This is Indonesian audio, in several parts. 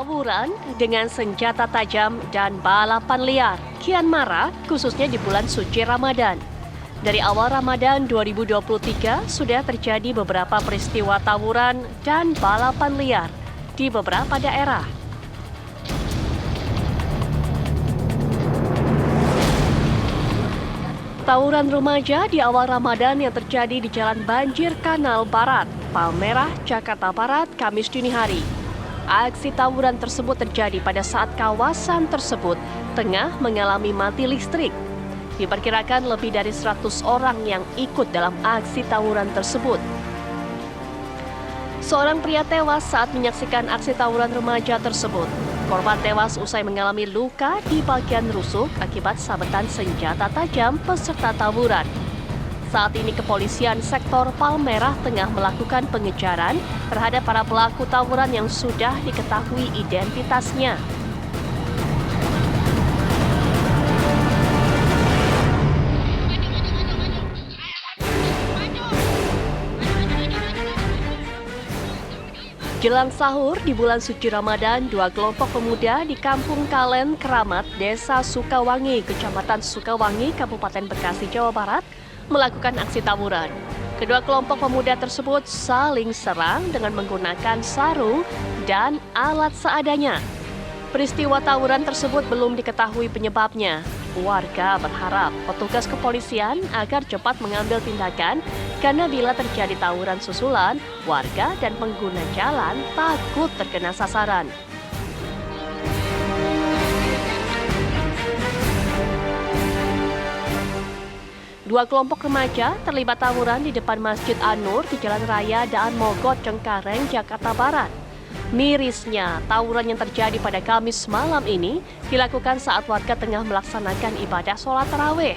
Tawuran dengan senjata tajam dan balapan liar kian marak khususnya di bulan suci Ramadan. Dari awal Ramadan 2023 sudah terjadi beberapa peristiwa tawuran dan balapan liar di beberapa daerah. Tawuran remaja di awal Ramadan yang terjadi di Jalan Banjir Kanal Barat, Palmerah, Jakarta Barat, Kamis dini hari. Aksi tawuran tersebut terjadi pada saat kawasan tersebut tengah mengalami mati listrik. Diperkirakan lebih dari 100 orang yang ikut dalam aksi tawuran tersebut. Seorang pria tewas saat menyaksikan aksi tawuran remaja tersebut. Korban tewas usai mengalami luka di bagian rusuk akibat sabetan senjata tajam peserta tawuran. Saat ini kepolisian sektor Palmerah tengah melakukan pengejaran terhadap para pelaku tawuran yang sudah diketahui identitasnya. Jelang sahur di bulan suci Ramadan, dua kelompok pemuda di Kampung Kalen, Keramat, Desa Sukawangi, Kecamatan Sukawangi, Kabupaten Bekasi, Jawa Barat, melakukan aksi tawuran. Kedua kelompok pemuda tersebut saling serang dengan menggunakan sarung dan alat seadanya. Peristiwa tawuran tersebut belum diketahui penyebabnya. Warga berharap petugas kepolisian agar cepat mengambil tindakan karena bila terjadi tawuran susulan, warga dan pengguna jalan takut terkena sasaran. Dua kelompok remaja terlibat tawuran di depan Masjid An-Nur di Jalan Raya Daan Mogot, Cengkareng, Jakarta Barat. Mirisnya, tawuran yang terjadi pada Kamis malam ini dilakukan saat warga tengah melaksanakan ibadah sholat tarawih.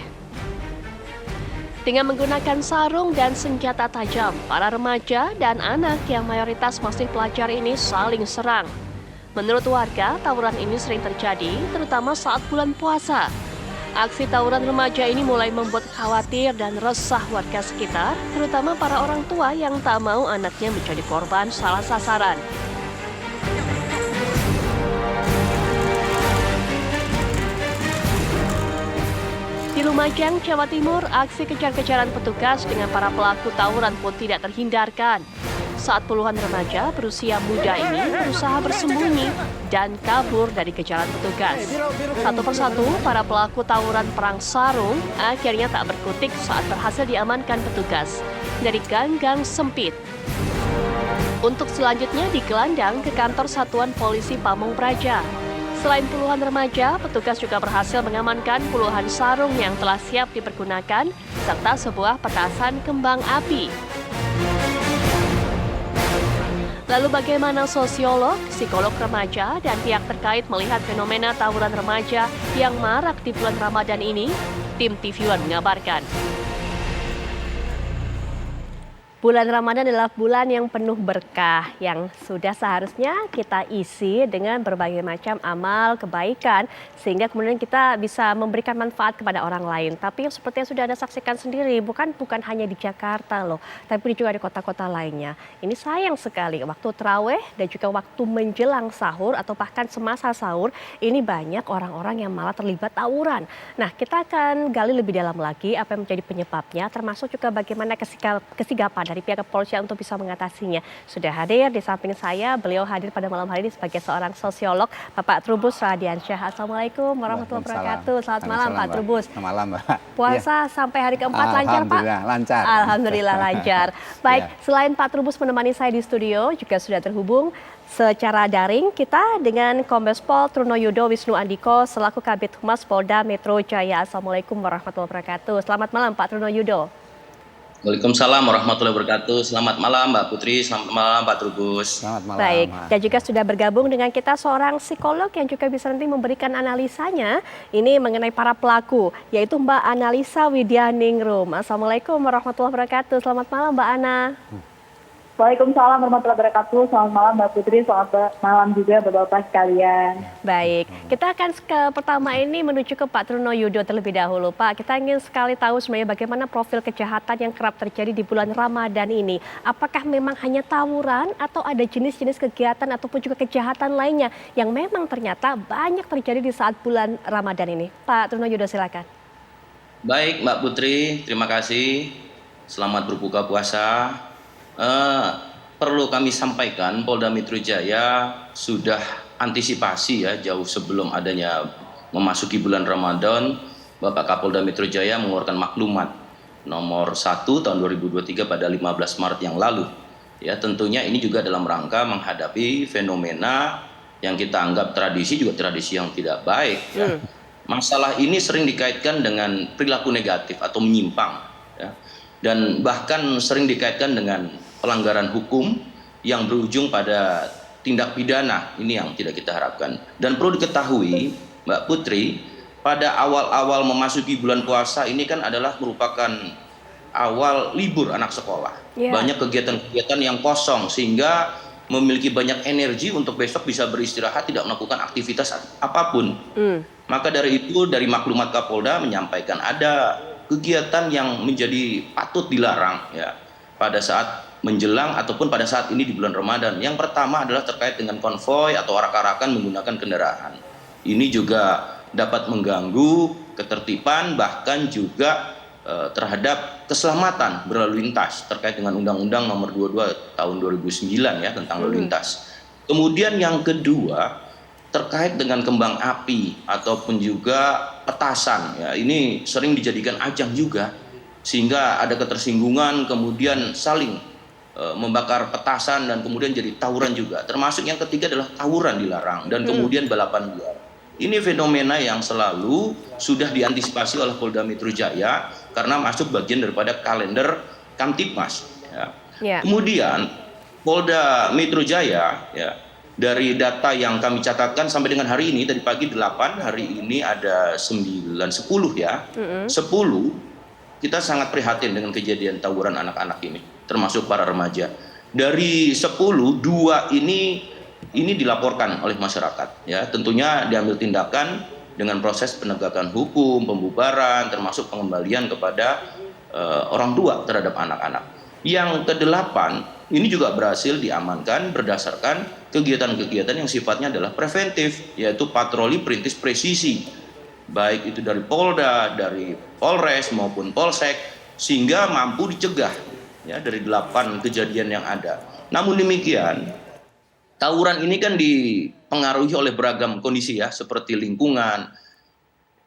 Dengan menggunakan sarung dan senjata tajam, para remaja dan anak yang mayoritas masih pelajar ini saling serang. Menurut warga, tawuran ini sering terjadi terutama saat bulan puasa. Aksi tawuran remaja ini mulai membuat khawatir dan resah warga sekitar, terutama para orang tua yang tak mau anaknya menjadi korban salah sasaran. Di Lumajang, Jawa Timur, aksi kejar-kejaran petugas dengan para pelaku tawuran pun tidak terhindarkan. Saat puluhan remaja berusia muda ini berusaha bersembunyi dan kabur dari kejaran petugas. Satu persatu, para pelaku tawuran perang sarung akhirnya tak berkutik saat berhasil diamankan petugas dari gang-gang sempit. Untuk selanjutnya digelandang ke kantor Satuan Polisi Pamong Praja. Selain puluhan remaja, petugas juga berhasil mengamankan puluhan sarung yang telah siap dipergunakan serta sebuah petasan kembang api. Lalu bagaimana sosiolog, psikolog remaja, dan pihak terkait melihat fenomena tawuran remaja yang marak di bulan Ramadan ini? Tim TV One mengabarkan. Bulan Ramadan adalah bulan yang penuh berkah, yang sudah seharusnya kita isi dengan berbagai macam amal kebaikan, sehingga kemudian kita bisa memberikan manfaat kepada orang lain. Tapi yang seperti yang sudah Anda saksikan sendiri, bukan hanya di Jakarta loh, tapi juga di kota-kota lainnya. Ini sayang sekali, waktu tarawih dan juga waktu menjelang sahur atau bahkan semasa sahur, ini banyak orang-orang yang malah terlibat tawuran. Nah, kita akan gali lebih dalam lagi apa yang menjadi penyebabnya, termasuk juga bagaimana kesigapan dari pihak kepolisian untuk bisa mengatasinya. Sudah hadir di samping saya, beliau hadir pada malam hari ini sebagai seorang sosiolog, Bapak Trubus Radiansyah. Assalamualaikum warahmatullahi wabarakatuh. Selamat malam Pak Trubus. Selamat malam Mbak. Puasa sampai hari keempat lancar Pak? Alhamdulillah lancar. Alhamdulillah lancar. Baik, selain Pak Trubus menemani saya di studio, juga sudah terhubung secara daring kita dengan Kombes Pol Trunoyudo Wisnu Andiko selaku Kabid Humas Polda Metro Jaya. Assalamualaikum warahmatullahi wabarakatuh. Selamat malam Pak Trunoyudo. Waalaikumsalam warahmatullahi wabarakatuh. Selamat malam Mbak Putri, selamat malam Pak Trubus. Selamat malam. Baik, dan juga sudah bergabung dengan kita seorang psikolog yang juga bisa nanti memberikan analisanya ini mengenai para pelaku, yaitu Mbak Analisa Widyaningrum. Assalamualaikum warahmatullahi wabarakatuh. Selamat malam Mbak Ana. Waalaikumsalam warahmatullahi wabarakatuh. Selamat malam Mbak Putri, malam juga Bapak-Bapak sekalian. Baik, kita akan ke pertama ini menuju ke Pak Truno Yudo terlebih dahulu. Pak, kita ingin sekali tahu sebenarnya bagaimana profil kejahatan yang kerap terjadi di bulan Ramadan ini. Apakah memang hanya tawuran atau ada jenis-jenis kegiatan ataupun juga kejahatan lainnya yang memang ternyata banyak terjadi di saat bulan Ramadan ini? Pak Truno Yudo, silakan. Baik Mbak Putri, terima kasih. Selamat berbuka puasa. Perlu kami sampaikan, Polda Metro Jaya sudah antisipasi ya jauh sebelum adanya memasuki bulan Ramadan. Bapak Kapolda Metro Jaya mengeluarkan maklumat nomor 1 tahun 2023 pada 15 Maret yang lalu. Ya, tentunya ini juga dalam rangka menghadapi fenomena yang kita anggap tradisi juga tradisi yang tidak baik. Ya. Masalah ini sering dikaitkan dengan perilaku negatif atau menyimpang. Ya. Dan bahkan sering dikaitkan dengan pelanggaran hukum yang berujung pada tindak pidana. Ini yang tidak kita harapkan. Dan perlu diketahui Mbak Putri, pada awal-awal memasuki bulan puasa ini kan adalah merupakan awal libur anak sekolah. Banyak kegiatan-kegiatan yang kosong sehingga memiliki banyak energi untuk besok bisa beristirahat, tidak melakukan aktivitas apapun. Maka dari itu dari maklumat Kapolda menyampaikan ada kegiatan yang menjadi patut dilarang ya pada saat menjelang ataupun pada saat ini di bulan Ramadan. Yang pertama adalah terkait dengan konvoy atau arak-arakan menggunakan kendaraan. Ini juga dapat mengganggu ketertiban bahkan juga terhadap keselamatan berlalu lintas terkait dengan Undang-Undang Nomor 22 Tahun 2009 ya tentang lalu lintas. Kemudian yang kedua terkait dengan kembang api ataupun juga petasan ya, ini sering dijadikan ajang juga sehingga ada ketersinggungan kemudian saling membakar petasan dan kemudian jadi tawuran juga. Termasuk yang ketiga adalah tawuran dilarang dan kemudian balapan liar. Ini fenomena yang selalu sudah diantisipasi oleh Polda Metro Jaya karena masuk bagian daripada kalender Kamtibmas. Ya. Kemudian Polda Metro Jaya ya, dari data yang kami catatkan sampai dengan hari ini tadi pagi 8, hari ini ada 9, 10 ya. 10 kita sangat prihatin dengan kejadian tawuran anak-anak ini, termasuk para remaja. Dari 10, 2 ini dilaporkan oleh masyarakat. Ya, tentunya diambil tindakan dengan proses penegakan hukum, pembubaran, termasuk pengembalian kepada orang tua terhadap anak-anak. Yang ke-8 ini juga berhasil diamankan berdasarkan kegiatan-kegiatan yang sifatnya adalah preventif, yaitu patroli perintis presisi. Baik itu dari Polda, dari Polres maupun Polsek, sehingga mampu dicegah ya dari 8 kejadian yang ada. Namun demikian, tawuran ini kan dipengaruhi oleh beragam kondisi ya, seperti lingkungan.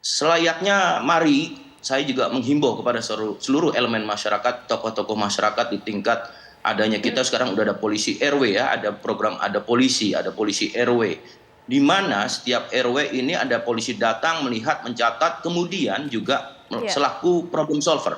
Selayaknya mari saya juga menghimbau kepada seluruh elemen masyarakat, tokoh-tokoh masyarakat di tingkat adanya kita sekarang udah ada polisi RW ya, ada program ada polisi RW. Di mana setiap RW ini ada polisi datang melihat, mencatat, kemudian juga selaku problem solver.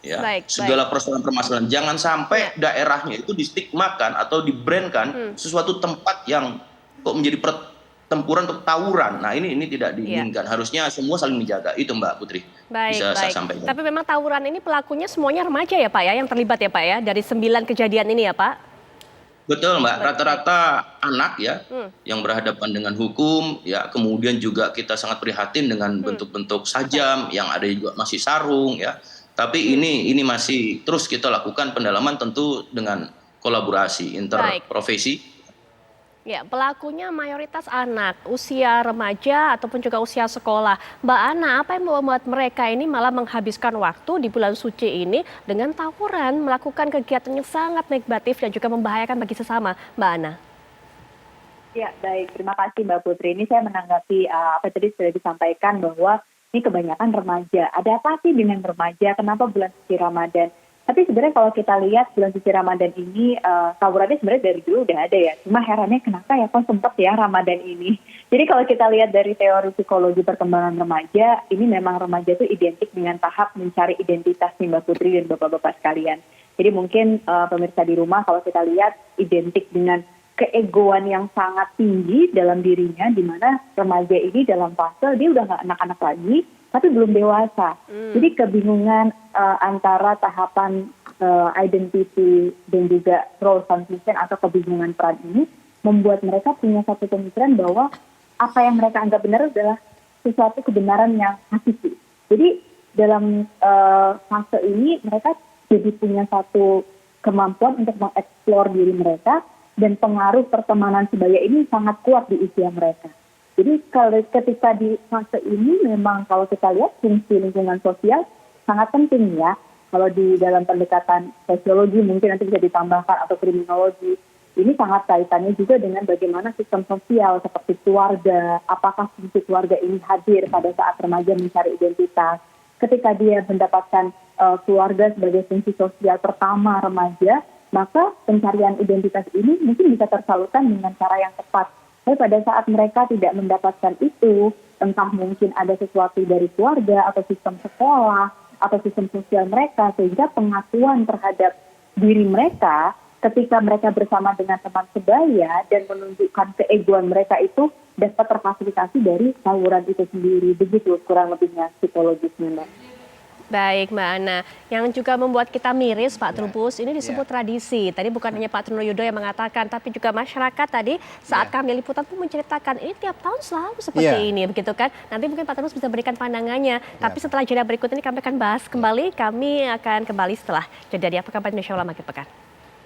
Ya, segala permasalahan. Jangan sampai daerahnya itu distigmakan atau dibrandkan sesuatu tempat yang kok menjadi pertempuran untuk tawuran. Nah, ini tidak diinginkan. Harusnya semua saling menjaga. Itu Mbak Putri. Bisa saya sampaikan. Tapi memang tawuran ini pelakunya semuanya remaja ya Pak ya, yang terlibat ya Pak ya, dari 9 kejadian ini ya Pak? Betul Mbak, rata-rata anak ya yang berhadapan dengan hukum ya, kemudian juga kita sangat prihatin dengan bentuk-bentuk sajam yang ada juga masih sarung ya. Tapi ini masih terus kita lakukan pendalaman tentu dengan kolaborasi interprofesi. Ya, pelakunya mayoritas anak, usia remaja ataupun juga usia sekolah. Mbak Ana, apa yang membuat mereka ini malah menghabiskan waktu di bulan suci ini dengan tawuran, melakukan kegiatan yang sangat negatif dan juga membahayakan bagi sesama, Mbak Ana? Ya, baik. Terima kasih Mbak Putri. Ini saya menanggapi apa tadi sudah disampaikan bahwa ini kebanyakan remaja. Ada apa sih dengan remaja? Kenapa bulan suci Ramadan? Tapi sebenarnya kalau kita lihat bulan suci Ramadan ini, tawurannya sebenarnya dari dulu udah ada ya. Cuma herannya kenapa ya kok sempat ya Ramadan ini. Jadi kalau kita lihat dari teori psikologi perkembangan remaja, ini memang remaja itu identik dengan tahap mencari identitas nih Mbak Putri dan Bapak-Bapak sekalian. Jadi mungkin pemirsa di rumah kalau kita lihat identik dengan keegoan yang sangat tinggi dalam dirinya, di mana remaja ini dalam fase dia udah nggak anak-anak lagi, tapi belum dewasa. Jadi kebingungan antara tahapan identity dan juga role confusion atau kebingungan peran ini membuat mereka punya satu pemikiran bahwa apa yang mereka anggap benar adalah sesuatu kebenaran yang hakiki. Jadi dalam fase ini mereka jadi punya satu kemampuan untuk mengeksplor diri mereka, dan pengaruh pertemanan sebaya ini sangat kuat di usia mereka. Jadi ketika di fase ini memang kalau kita lihat fungsi lingkungan sosial sangat penting ya. Kalau di dalam pendekatan sosiologi mungkin nanti bisa ditambahkan atau kriminologi, ini sangat kaitannya juga dengan bagaimana sistem sosial seperti keluarga, apakah fungsi keluarga ini hadir pada saat remaja mencari identitas. Ketika dia mendapatkan keluarga sebagai fungsi sosial pertama remaja, maka pencarian identitas ini mungkin bisa tersalurkan dengan cara yang tepat. Tapi pada saat mereka tidak mendapatkan itu, entah mungkin ada sesuatu dari keluarga atau sistem sekolah, atau sistem sosial mereka, sehingga pengakuan terhadap diri mereka ketika mereka bersama dengan teman sebaya dan menunjukkan keegoan mereka itu dapat terfasilitasi dari saluran itu sendiri. Begitu kurang lebihnya psikologisnya, Mbak. Baik, Mbak Ana. Yang juga membuat kita miris, Pak Trubus, ini disebut tradisi. Tadi bukan hanya Pak Trunoyodo yang mengatakan, tapi juga masyarakat tadi saat kami liputan pun menceritakan ini tiap tahun selalu seperti ini, begitu kan? Nanti mungkin Pak Trubus bisa berikan pandangannya. Tapi setelah jeda berikut ini kami akan bahas kembali. Kami akan kembali setelah jeda di Apa Kabar Indonesia Ulama Akhir Pekan.